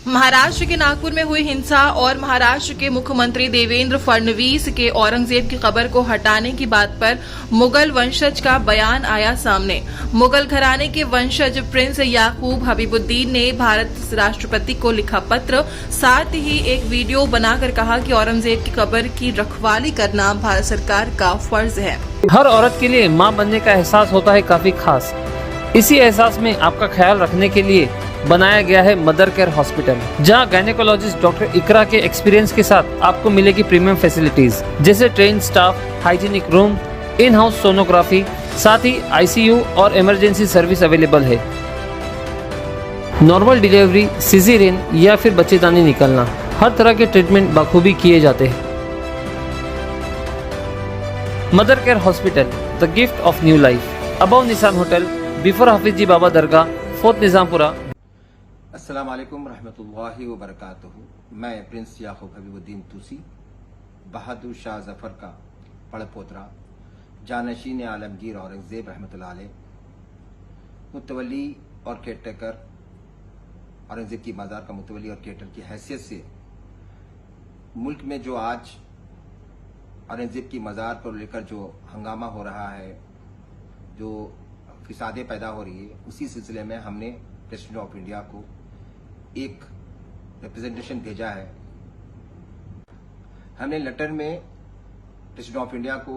महाराष्ट्र के नागपुर में हुई हिंसा और महाराष्ट्र के मुख्यमंत्री देवेंद्र फडणवीस के औरंगजेब की कब्र को हटाने की बात पर मुगल वंशज का बयान आया सामने। मुगल घराने के वंशज प्रिंस याकूब हबीबुद्दीन ने भारत राष्ट्रपति को लिखा पत्र, साथ ही एक वीडियो बनाकर कहा कि औरंगजेब की कब्र की रखवाली करना भारत सरकार का फर्ज है। हर औरत के लिए मां बनने का एहसास होता है काफी खास। इसी एहसास में आपका ख्याल रखने के लिए बनाया गया है मदर केयर हॉस्पिटल, जहां गायनेकोलॉजिस्ट डॉक्टर इकरा के एक्सपीरियंस के साथ आपको मिलेगी प्रीमियम फैसिलिटीज जैसे train staff, hygienic room, in house sonography, साथ ही आईसीयू और इमरजेंसी सर्विस अवेलेबल है। नॉर्मल डिलीवरी, सिजेरियन या फिर बच्चेदानी निकलना, हर तरह के ट्रीटमेंट बखूबी किए जाते हैं। Mother care hospital, the gift of new life, above निशान होटल, बिफोर हाफिज जी बाबा दरगाह, फोर्ट निजामपुरा। अस्सलाम वालेकुम रहमतुल्लाहि व बरकातुहू। मैं प्रिंस याकूब हबीबुद्दीन तुसी, बहादुर शाह जफर का पड़पोतरा, जानशीन आलमगीर औरंगजेब रहमतुल्लाह अलैह, मुतवली और केयरटेकर, औरंगजेब की मज़ार का मुतवली और केयरटेकर की हैसियत से मुल्क में जो आज औरंगजेब की मज़ार को लेकर जो हंगामा हो रहा है, जो फिसादें पैदा हो रही है, उसी सिलसिले में हमने प्रेसिडेंट ऑफ इंडिया को एक रिप्रेजेंटेशन भेजा है। हमने लेटर में प्रेसिडेंट ऑफ इंडिया को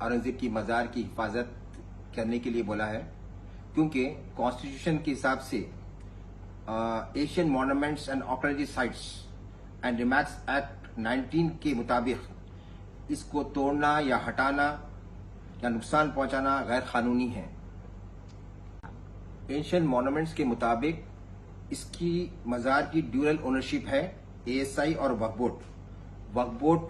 औरंगजेब की मज़ार की हिफाजत करने के लिए बोला है, क्योंकि कॉन्स्टिट्यूशन के हिसाब से Asian monuments and archaeology sites and remarks act 19 के मुताबिक इसको तोड़ना या हटाना या नुकसान पहुंचाना गैर कानूनी है। एशियन मॉन्यूमेंट्स के मुताबिक इसकी मज़ार की ड्यूअल ओनरशिप है, एएसआई और वक्फ बोर्ड। वक्फ बोर्ड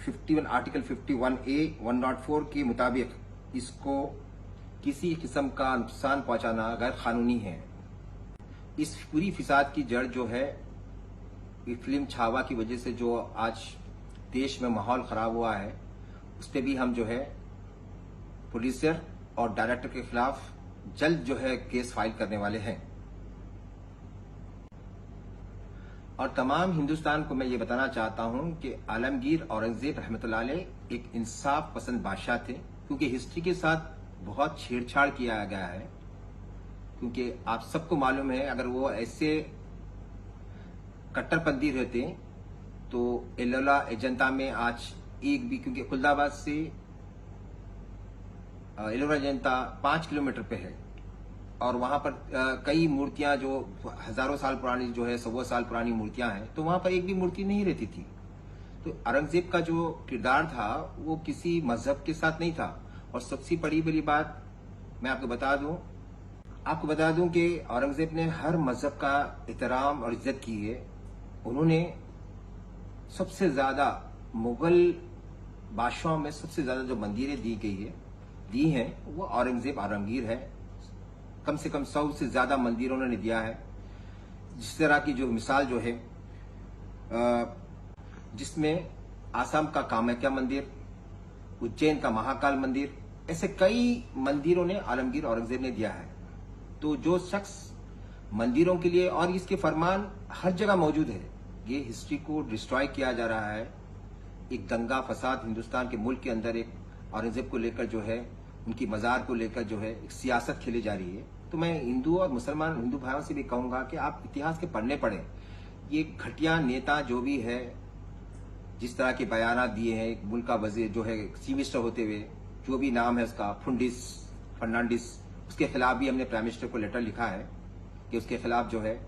51 आर्टिकल 51A 104 के मुताबिक इसको किसी किस्म का नुकसान पहुंचाना गैर कानूनी है। इस पूरी फिसाद की जड़ जो है, ये फिल्म छावा की वजह से जो आज देश में माहौल खराब हुआ है, उस पर भी हम जो है प्रोड्यूसर और डायरेक्टर के खिलाफ जल्द जो है केस फाइल करने वाले हैं। और तमाम हिंदुस्तान को मैं ये बताना चाहता हूं कि आलमगीर औरंगजेब रहमतुल्लाह अलैह एक इंसाफ पसंद बादशाह थे, क्योंकि हिस्ट्री के साथ बहुत छेड़छाड़ किया गया है। क्योंकि आप सबको मालूम है, अगर वो ऐसे कट्टरपंथी रहते तो एलोला एजेंटा में आज एक भी, क्योंकि खुलदाबाद से एलोरा जनता 5 किलोमीटर पे है और वहां पर कई मूर्तियां जो हजारों साल पुरानी जो है, 100 साल पुरानी मूर्तियां हैं, तो वहां पर एक भी मूर्ति नहीं रहती थी। तो औरंगजेब का जो किरदार था वो किसी मजहब के साथ नहीं था। और सबसे बड़ी बात मैं आपको बता दूं कि औरंगजेब ने हर मजहब का एहतराम और इज्जत की है। उन्होंने सबसे ज्यादा मुगल बादशाहों में सबसे ज्यादा जो मंदिरें दी हैं वो औरंगजेब आलमगीर है। कम से कम 100 से ज्यादा मंदिर उन्होंने दिया है। जिस तरह की जो मिसाल जो है, जिसमें आसाम का कामाख्या मंदिर, उज्जैन का महाकाल मंदिर, ऐसे कई मंदिरों ने आलमगीर औरंगजेब ने दिया है। तो जो शख्स मंदिरों के लिए, और इसके फरमान हर जगह मौजूद है, ये हिस्ट्री को डिस्ट्रॉय किया जा रहा है। एक दंगा फसाद हिंदुस्तान के मुल्क के अंदर एक औरंगजेब को लेकर जो है, उनकी मज़ार को लेकर जो है एक सियासत खेली जा रही है। तो मैं हिंदू और मुसलमान हिंदू भाइयों से भी कहूंगा कि आप इतिहास के पढ़ने पड़े। ये घटिया नेता जो भी है, जिस तरह के बयान दिए हैं, एक मुल्क का वजीर जो है चीफ मिनिस्टर होते हुए, जो भी नाम है उसका, फर्नांडिस, उसके खिलाफ भी हमने प्राइम मिनिस्टर को लेटर लिखा है कि उसके खिलाफ जो है,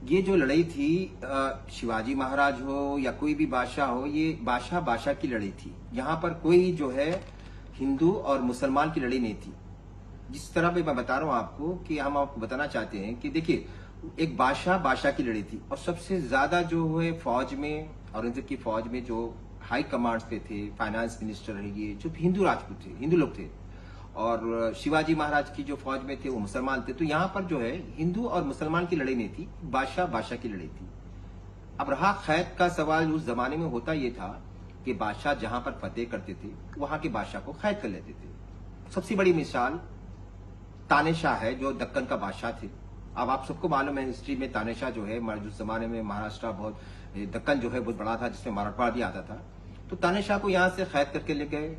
ये जो लड़ाई थी, शिवाजी महाराज हो या कोई भी बादशाह हो, ये बादशाह की लड़ाई थी। यहाँ पर कोई जो है हिंदू और मुसलमान की लड़ाई नहीं थी। जिस तरह पे मैं बता रहा हूँ आपको, कि हम आपको बताना चाहते हैं कि देखिए, एक बादशाह की लड़ाई थी। और सबसे ज्यादा जो है फौज में, औरंगजेब की फौज में जो हाई कमांड पे थे, फाइनेंस मिनिस्टर रहिए, जो हिंदू राजपूत थे, हिंदू लोग थे। और शिवाजी महाराज की जो फौज में थे वो मुसलमान थे। तो यहाँ पर जो है हिंदू और मुसलमान की लड़ाई नहीं थी, बादशाह की लड़ाई थी। अब रहा खैर का सवाल, उस जमाने में होता ये था कि बादशाह जहां पर फतेह करते थे वहां के बादशाह को कैद कर लेते थे। सबसे बड़ी मिसाल तानेशाह है, जो दक्कन का बादशाह थे अब आप सबको मालूम है हिस्ट्री में तानेशाह जो है उस जमाने में महाराष्ट्र बहुत दक्कन जो है बहुत बड़ा था जिसमें मराठवाड़ा भी आता था। तो तानेशाह को यहाँ से कैद करके ले गए,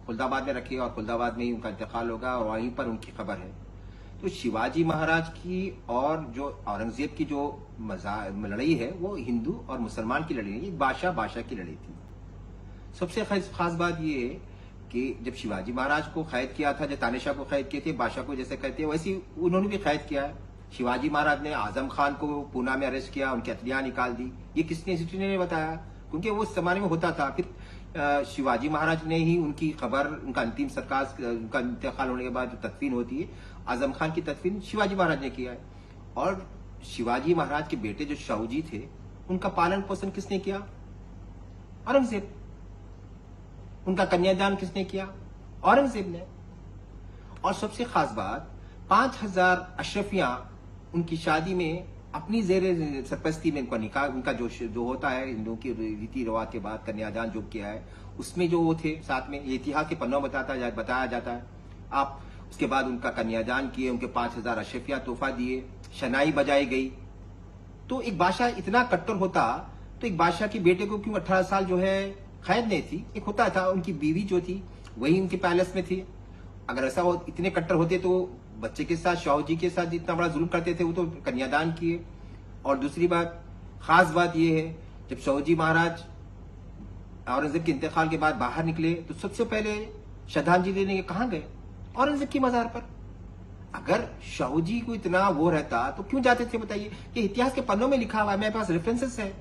खुलदाबाद में रखे और खुलदाबाद में ही उनका इंतकाल होगा और वहीं पर उनकी खबर है। तो शिवाजी महाराज की और जो औरंगजेब की जो लड़ाई है वो हिंदू और मुसलमान की लड़ाई नहीं, बादशाह की लड़ाई थी। सबसे खास बात ये है कि जब शिवाजी महाराज को कैद किया था, जब तानेशाह को कैद किए थे, बादशाह को जैसे कहते हैं वैसे उन्होंने भी कैद किया है। शिवाजी महाराज ने आजम खान को पूना में अरेस्ट किया, उनकी हथेलियां निकाल दी। ये किसने, हिस्ट्री ने बताया, क्योंकि वो उस जमाने में होता था। फिर शिवाजी महाराज ने ही उनकी खबर, उनका अंतिम संस्कार, उनका इंतकाल होने के बाद जो तदफीन होती है, आजम खान की तदफीन शिवाजी महाराज ने किया है। और शिवाजी महाराज के बेटे जो शाहूजी थे, उनका पालन पोषण किसने किया? औरंगजेब। उनका कन्यादान किसने किया? औरंगजेब ने। और सबसे खास बात, 5000 अशरफियां उनकी शादी में अपनी जेर सरपरस्ती में उनका निकाह, उनका जो होता है हिंदुओं की रीति रिवाज के बाद कन्यादान जो किया है, उसमें जो वो थे साथ में, ये इतिहास के पन्नों बताया जाता है। आप उसके बाद उनका कन्यादान किए, उनके 5000 अशरफियां तोहफा दिए, शनाई बजाई गई। तो एक बादशाह इतना कट्टर होता तो एक बादशाह के बेटे को क्यों 18 साल जो है कैद नहीं थी? एक होता था, उनकी बीवी जो थी वही उनके पैलेस में थी। अगर ऐसा इतने कट्टर होते तो बच्चे के साथ, शाहू जी के साथ इतना बड़ा जुल्म करते थे, वो तो कन्यादान किए। और दूसरी बात, खास बात यह है, जब शाहू जी महाराज औरंगजेब के इंतकाल के बाद बाहर निकले तो सबसे पहले श्रद्धांजलि देने के कहां गए? औरंगजेब की मजार पर। अगर शाहू जी को इतना वो रहता तो क्यों जाते थे बताइए? ये इतिहास के पन्नों में लिखा हुआ है, मेरे पास रेफरेंसेस है।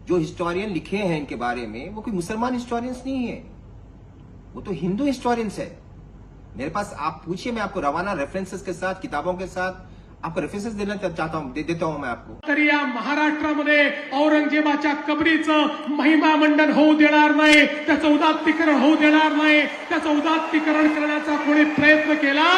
जो हिस्टोरियन लिखे हैं इनके बारे में वो कोई मुसलमान हिस्टोरियंस नहीं है, वो तो हिंदू हिस्टोरियंस है। मेरे पास आप पूछिए, मैं आपको रवाना रेफरेंसेस के साथ, किताबों के साथ आपको रेफरेंसेस देना चाहता हूं, दे देता हूं मैं आपको। तर या महाराष्ट्रामध्ये औरंगजेबाच्या कबरीचं महिमा मंडन होऊ देणार नाही, त्याचं उदात्तीकरण होऊ देणार नाही। त्याचं उदात्तीकरण करण्याचा कोणी प्रयत्न केला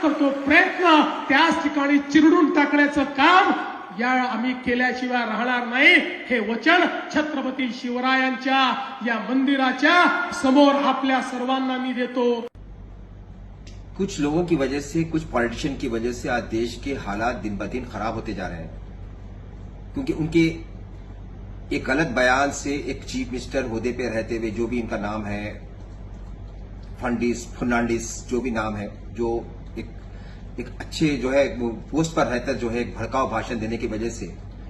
तर तो प्रयत्न त्याच ठिकाणी चिरडून टाकण्याचं काम या आम्ही केल्याशिवाय राहणार नाही, हे वचन छत्रपती शिवरायांच्या या मंदिराच्या समोर आपल्या सर्वांना मी देतो। कुछ लोगों की वजह से, कुछ पॉलिटिशियन की वजह से आज देश के हालात दिन ब दिन खराब होते जा रहे हैं, क्योंकि उनके एक गलत बयान से एक चीफ मिनिस्टर ओहदे पे रहते हुए, जो भी इनका नाम है, फर्नांडिस जो भी नाम है, जो एक अच्छे जो है पोस्ट पर रहकर जो है भड़काऊ भाषण देने की वजह से,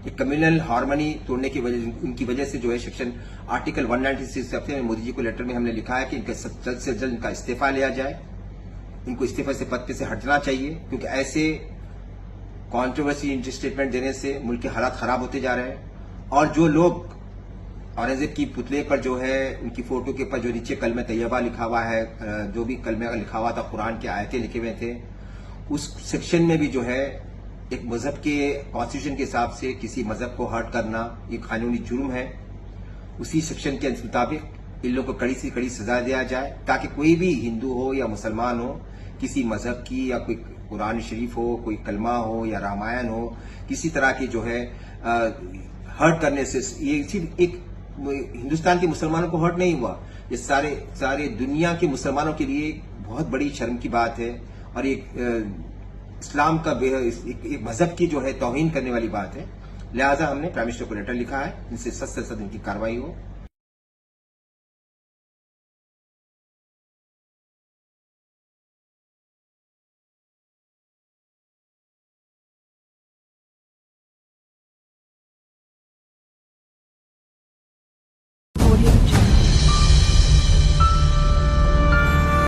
एक कम्युनल हार्मनी तोड़ने की वजह, उनकी वजह से जो है सेक्शन आर्टिकल 196 से अपने मोदी जी को लेटर में हमने लिखा है कि इनका जल्द से जल्द इनका इस्तीफा लिया जाए, इनको इस्तीफे से पद पे से हटना चाहिए, क्योंकि ऐसे कंट्रोवर्सी स्टेटमेंट देने से मुल्क के हालात खराब होते जा रहे हैं। और जो लोग औरंगजेब की पुतले पर जो है, उनकी फोटो के ऊपर जो नीचे कलमे तैयबा लिखा हुआ है, जो भी कलमे लिखा हुआ था, कुरान की आयतें लिखे हुए थे, उस सेक्शन में भी जो है एक मजहब के कॉन्स्टिट्यूशन के हिसाब से किसी मजहब को हर्ट करना ये कानूनी जुर्म है। उसी सेक्शन के मुताबिक इन लोगों को कड़ी से कड़ी सजा दिया जाए, ताकि कोई भी हिंदू हो या मुसलमान हो, किसी मजहब की या कोई कुरान शरीफ हो, कोई कलमा हो या रामायण हो, किसी तरह की जो है हर्ट करने से, ये सिर्फ एक हिंदुस्तान के मुसलमानों को हर्ट नहीं हुआ, ये सारे दुनिया के मुसलमानों के लिए बहुत बड़ी शर्म की बात है। और एक इस्लाम का एक मजहब की जो है तौहीन करने वाली बात है। लिहाजा हमने प्राइम मिनिस्टर को लेटर लिखा है, इनसे सख्त से सख्त इनकी कार्रवाई हो।